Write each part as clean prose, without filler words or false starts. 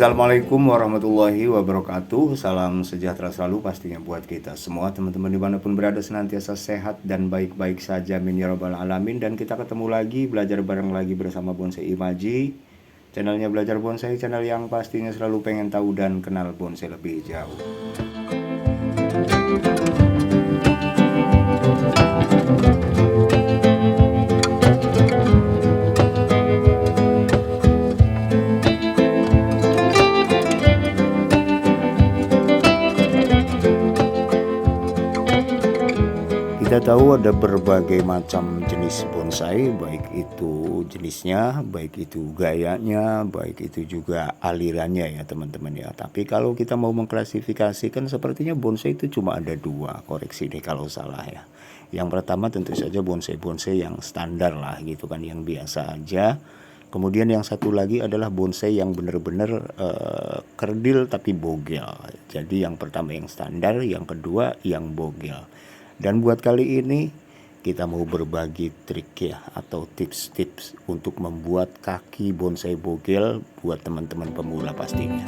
Assalamualaikum warahmatullahi wabarakatuh. Salam sejahtera selalu pastinya buat kita semua. Teman-teman dimanapun berada senantiasa sehat dan baik-baik saja. Amin ya rabbal alamin. Dan kita ketemu lagi, belajar bareng lagi bersama Bonsai Imaji. Channelnya Belajar Bonsai, channel yang pastinya selalu pengen tahu dan kenal bonsai lebih jauh. Kita tahu ada berbagai macam jenis bonsai, baik itu jenisnya, baik itu gayanya, baik itu juga alirannya ya teman-teman ya. Tapi kalau kita mau mengklasifikasikan sepertinya bonsai itu cuma ada dua, koreksi deh kalau salah ya. Yang pertama tentu saja bonsai-bonsai yang standar lah gitu kan, yang biasa aja. Kemudian yang satu lagi adalah bonsai yang benar-benar kerdil tapi bogel. Jadi yang pertama yang standar, yang kedua yang bogel. Dan buat kali ini kita mau berbagi trik ya, atau tips-tips untuk membuat kaki bonsai bogel buat teman-teman pemula pastinya.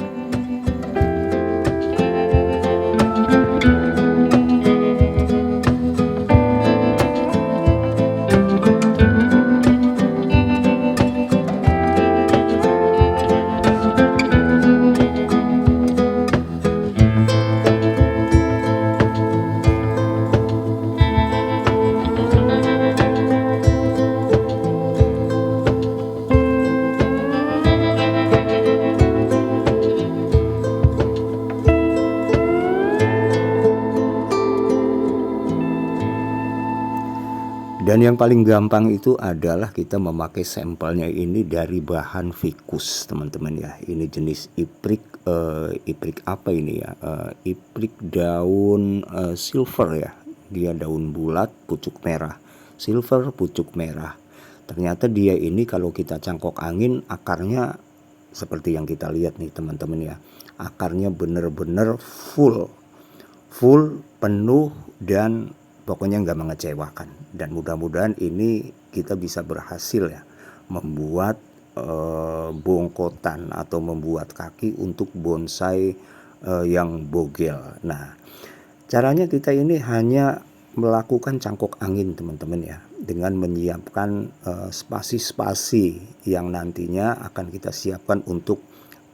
Dan yang paling gampang itu adalah kita memakai sampelnya ini dari bahan ficus teman-teman ya. Ini jenis iprik, iprik apa ini ya? Iprik daun silver ya. Dia daun bulat, pucuk merah. Silver, pucuk merah. Ternyata dia ini kalau kita cangkok angin, akarnya seperti yang kita lihat nih teman-teman ya. Akarnya benar-benar full, penuh, dan pokoknya nggak mengecewakan. Dan mudah-mudahan ini kita bisa berhasil ya membuat bongkotan atau membuat kaki untuk bonsai yang bogel. Nah, caranya kita ini hanya melakukan cangkok angin teman-teman ya, dengan menyiapkan spasi-spasi yang nantinya akan kita siapkan untuk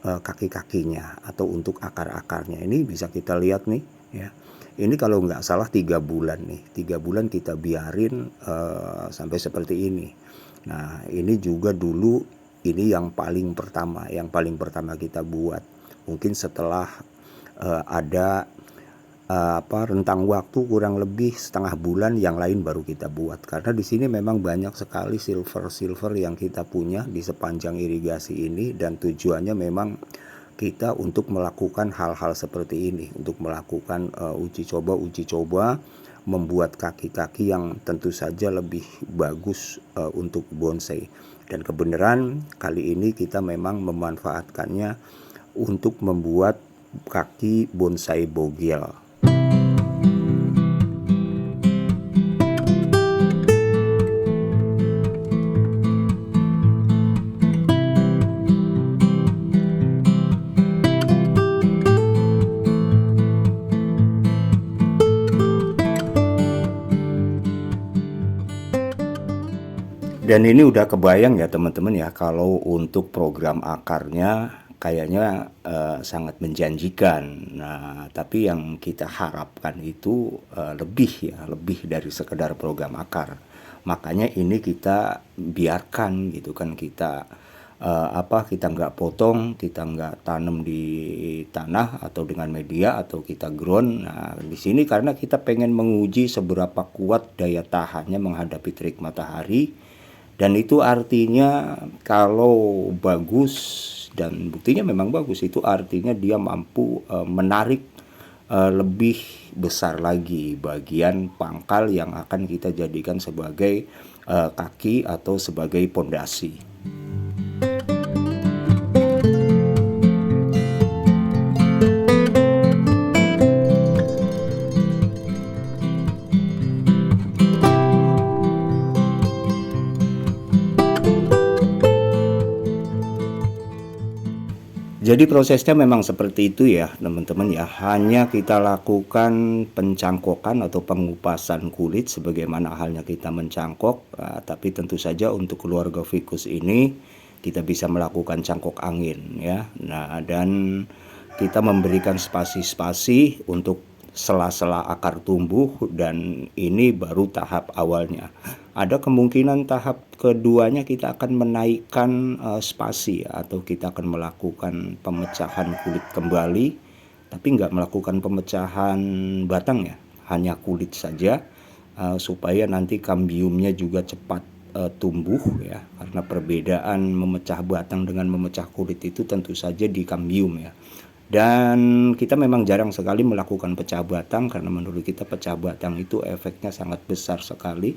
kaki-kakinya atau untuk akar-akarnya. Ini bisa kita lihat nih ya. Ini kalau nggak salah 3 bulan nih, 3 bulan kita biarin sampai seperti ini. Nah ini juga dulu, ini yang paling pertama kita buat. Mungkin setelah ada rentang waktu kurang lebih setengah bulan, yang lain baru kita buat. Karena di sini memang banyak sekali silver yang kita punya di sepanjang irigasi ini, dan tujuannya memang kita untuk melakukan hal-hal seperti ini, untuk melakukan uji coba membuat kaki-kaki yang tentu saja lebih bagus untuk bonsai. Dan kebenaran kali ini kita memang memanfaatkannya untuk membuat kaki bonsai bogel. Dan ini udah kebayang ya teman-teman ya, kalau untuk program akarnya kayaknya sangat menjanjikan. Nah, tapi yang kita harapkan itu lebih dari sekedar program akar. Makanya ini kita biarkan gitu kan, kita kita nggak potong, kita nggak tanam di tanah atau dengan media, atau kita ground. Nah, di sini karena kita pengen menguji seberapa kuat daya tahannya menghadapi terik matahari. Dan itu artinya kalau bagus, dan buktinya memang bagus, itu artinya dia mampu menarik lebih besar lagi bagian pangkal yang akan kita jadikan sebagai kaki atau sebagai pondasi. Jadi prosesnya memang seperti itu ya teman-teman ya. Hanya kita lakukan pencangkokan atau pengupasan kulit sebagaimana halnya kita mencangkok. Tapi tentu saja untuk keluarga ficus ini kita bisa melakukan cangkok angin ya. Nah, dan kita memberikan spasi-spasi untuk sela-sela akar tumbuh, dan ini baru tahap awalnya. Ada kemungkinan tahap keduanya kita akan menaikkan spasi, atau kita akan melakukan pemecahan kulit kembali, tapi nggak melakukan pemecahan batang ya, hanya kulit saja, supaya nanti kambiumnya juga cepat tumbuh ya, karena perbedaan memecah batang dengan memecah kulit itu tentu saja di kambium ya. Dan kita memang jarang sekali melakukan pecah batang, karena menurut kita pecah batang itu efeknya sangat besar sekali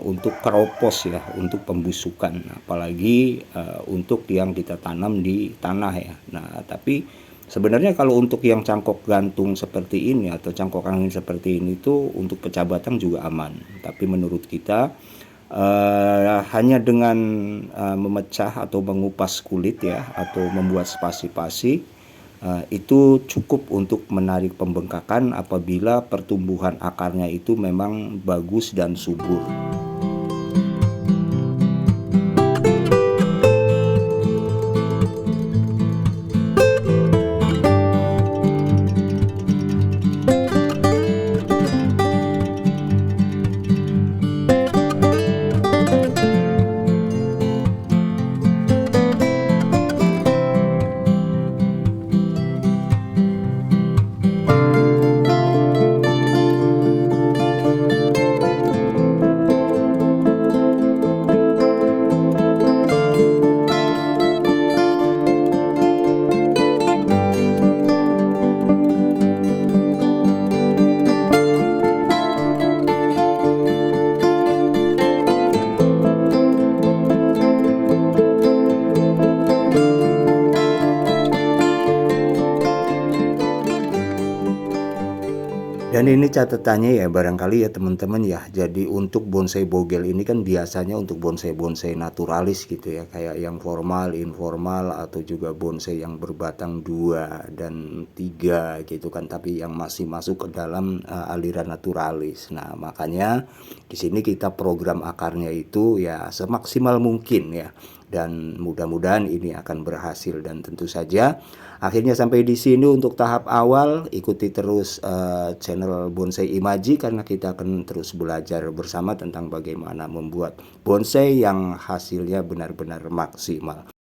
untuk keropos ya, untuk pembusukan, apalagi untuk yang kita tanam di tanah ya. Nah, tapi sebenarnya kalau untuk yang cangkok gantung seperti ini atau cangkok angin seperti ini tuh untuk pecah batang juga aman. Tapi menurut kita hanya dengan memecah atau mengupas kulit ya, atau membuat spasi-spasi, itu cukup untuk menarik pembengkakan apabila pertumbuhan akarnya itu memang bagus dan subur. Dan ini catatannya ya barangkali ya teman-teman ya. Jadi untuk bonsai bogel ini kan biasanya untuk bonsai-bonsai naturalis gitu ya, kayak yang formal, informal, atau juga bonsai yang berbatang 2 dan 3 gitu kan, tapi yang masih masuk ke dalam aliran naturalis. Nah, makanya di sini kita program akarnya itu ya semaksimal mungkin ya. Dan mudah-mudahan ini akan berhasil, dan tentu saja akhirnya sampai di sini untuk tahap awal. Ikuti terus channel Bonsai Imaji, karena kita akan terus belajar bersama tentang bagaimana membuat bonsai yang hasilnya benar-benar maksimal.